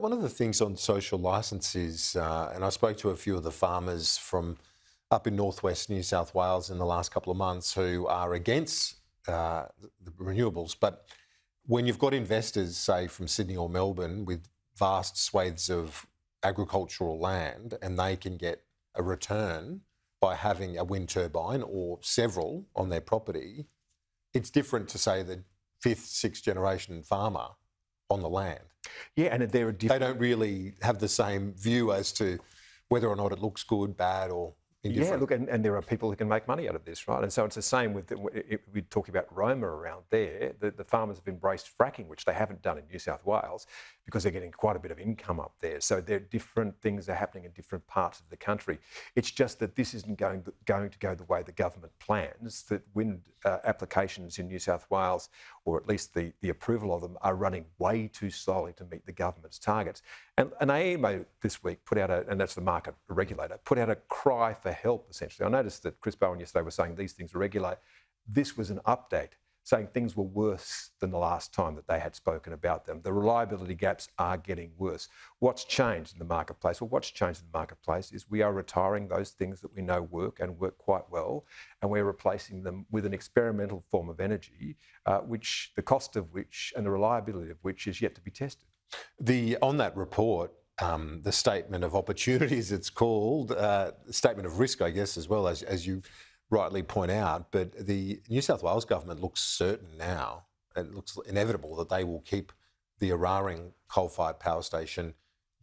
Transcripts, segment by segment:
One of the things on social licence is, and I spoke to a few of the farmers from up in northwest New South Wales in the last couple of months who are against the renewables. But when you've got investors, say from Sydney or Melbourne, with vast swathes of agricultural land, and they can get a return by having a wind turbine or several on their property, it's different to, say, the fifth, sixth generation farmer on the land. Yeah, and they're They don't really have the same view as to whether or not it looks good, bad, or indifferent. Yeah, look, and there are people who can make money out of this, right? And so it's the same with, we're talking about Roma around there. The farmers have embraced fracking, which they haven't done in New South Wales, because they're getting quite a bit of income up there. So there are different things that are happening in different parts of the country. It's just that this isn't going to go the way the government plans, that wind applications in New South Wales, or at least the approval of them, are running way too slowly to meet the government's targets. And AEMO this week put out and that's the market regulator, put out a cry for help, essentially. I noticed that Chris Bowen yesterday was saying these things are regular. This was an update saying things were worse than the last time that they had spoken about them. The reliability gaps are getting worse. What's changed in the marketplace? Well, what's changed in the marketplace is we are retiring those things that we know work and work quite well, and we're replacing them with an experimental form of energy, which the cost of which and the reliability of which is yet to be tested. On that report, the statement of opportunities, it's called, statement of risk, I guess, as well, as you rightly point out, but the New South Wales government looks certain now, it looks inevitable that they will keep the Eraring coal-fired power station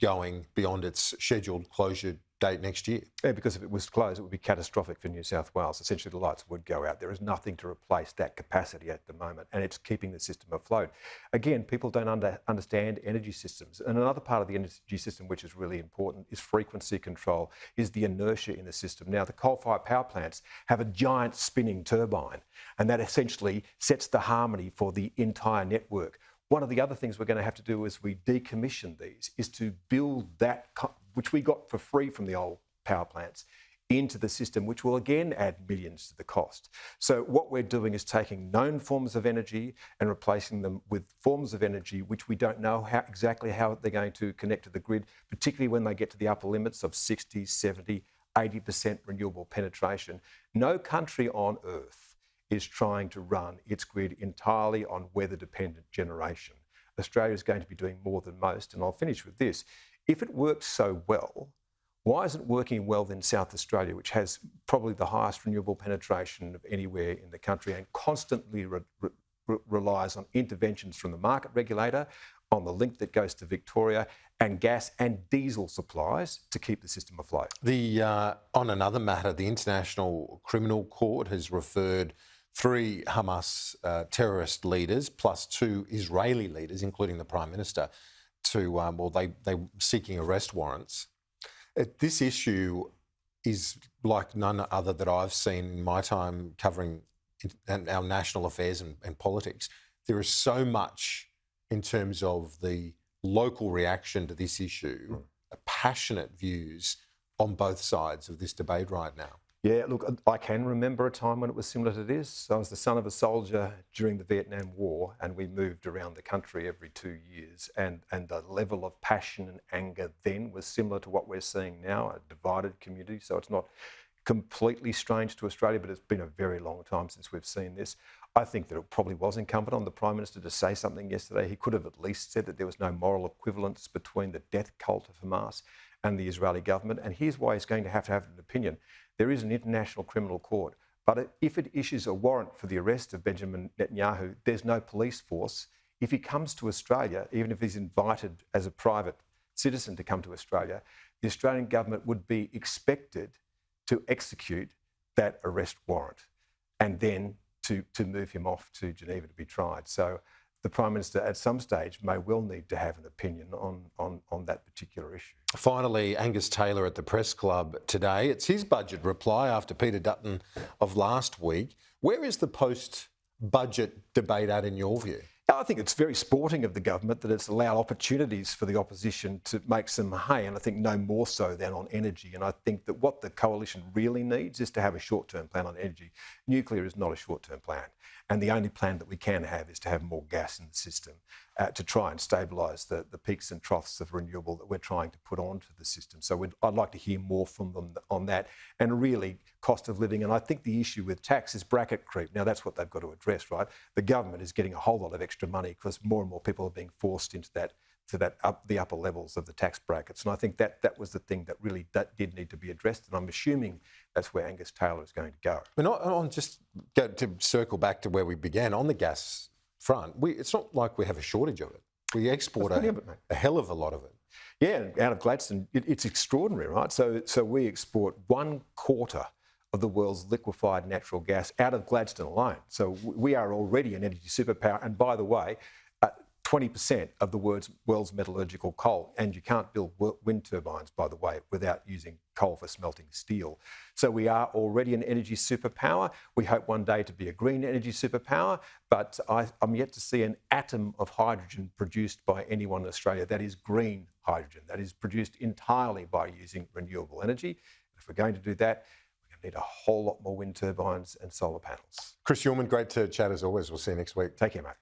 going beyond its scheduled closure date next year. Yeah, because if it was closed, it would be catastrophic for New South Wales. Essentially, the lights would go out. There is nothing to replace that capacity at the moment, and it's keeping the system afloat. Again, people don't understand energy systems. And another part of the energy system which is really important is frequency control, is the inertia in the system. Now, the coal-fired power plants have a giant spinning turbine, and that essentially sets the harmony for the entire network. One of the other things we're going to have to do as we decommission these is to build that, which we got for free from the old power plants, into the system, which will again add millions to the cost. So what we're doing is taking known forms of energy and replacing them with forms of energy which we don't know exactly how they're going to connect to the grid, particularly when they get to the upper limits of 60, 70, 80% renewable penetration. No country on earth is trying to run its grid entirely on weather-dependent generation. Australia is going to be doing more than most, and I'll finish with this. If it works so well, why isn't it working well in South Australia, which has probably the highest renewable penetration of anywhere in the country and constantly relies on interventions from the market regulator, on the link that goes to Victoria, and gas and diesel supplies to keep the system afloat? On another matter, the International Criminal Court has referred 3 Hamas terrorist leaders plus 2 Israeli leaders, including the Prime Minister, to, they're seeking arrest warrants. This issue is like none other that I've seen in my time covering our national affairs and politics. There is so much in terms of the local reaction to this issue, passionate views on both sides of this debate right now. Yeah, look, I can remember a time when it was similar to this. I was the son of a soldier during the Vietnam War, and we moved around the country every 2 years. And the level of passion and anger then was similar to what we're seeing now, a divided community. So it's not completely strange to Australia, but it's been a very long time since we've seen this. I think that it probably was incumbent on the Prime Minister to say something yesterday. He could have at least said that there was no moral equivalence between the death cult of Hamas and the Israeli government. And here's why he's going to have an opinion. There is an international criminal court, but if it issues a warrant for the arrest of Benjamin Netanyahu, there's no police force. If he comes to Australia, even if he's invited as a private citizen to come to Australia, the Australian government would be expected to execute that arrest warrant and then to move him off to Geneva to be tried. So the Prime Minister at some stage may well need to have an opinion on that particular issue. Finally, Angus Taylor at the Press Club today. It's his budget reply after Peter Dutton of last week. Where is the post-budget debate at in your view? I think it's very sporting of the government that it's allowed opportunities for the opposition to make some hay, and I think no more so than on energy. And I think that what the coalition really needs is to have a short-term plan on energy. Nuclear is not a short-term plan, and the only plan that we can have is to have more gas in the system. to try and stabilise the peaks and troughs of renewable that we're trying to put onto the system. So I'd like to hear more from them on that, and really cost of living. And I think the issue with tax is bracket creep. Now, that's what they've got to address, right? The government is getting a whole lot of extra money because more and more people are being forced into the upper levels of the tax brackets. And I think that was the thing that did need to be addressed. And I'm assuming that's where Angus Taylor is going to go. But just to circle back to where we began on the gas front, it's not like we have a shortage of it. We export a hell of a lot of it. Yeah, out of Gladstone, it's extraordinary, right? So we export 1/4 of the world's liquefied natural gas out of Gladstone alone. So we are already an energy superpower. And by the way, 20% of the world's metallurgical coal, and you can't build wind turbines, by the way, without using coal for smelting steel. So we are already an energy superpower. We hope one day to be a green energy superpower, but I'm yet to see an atom of hydrogen produced by anyone in Australia that is green hydrogen, that is produced entirely by using renewable energy. If we're going to do that, we're going to need a whole lot more wind turbines and solar panels. Chris Uhlmann, great to chat as always. We'll see you next week. Take care, mate.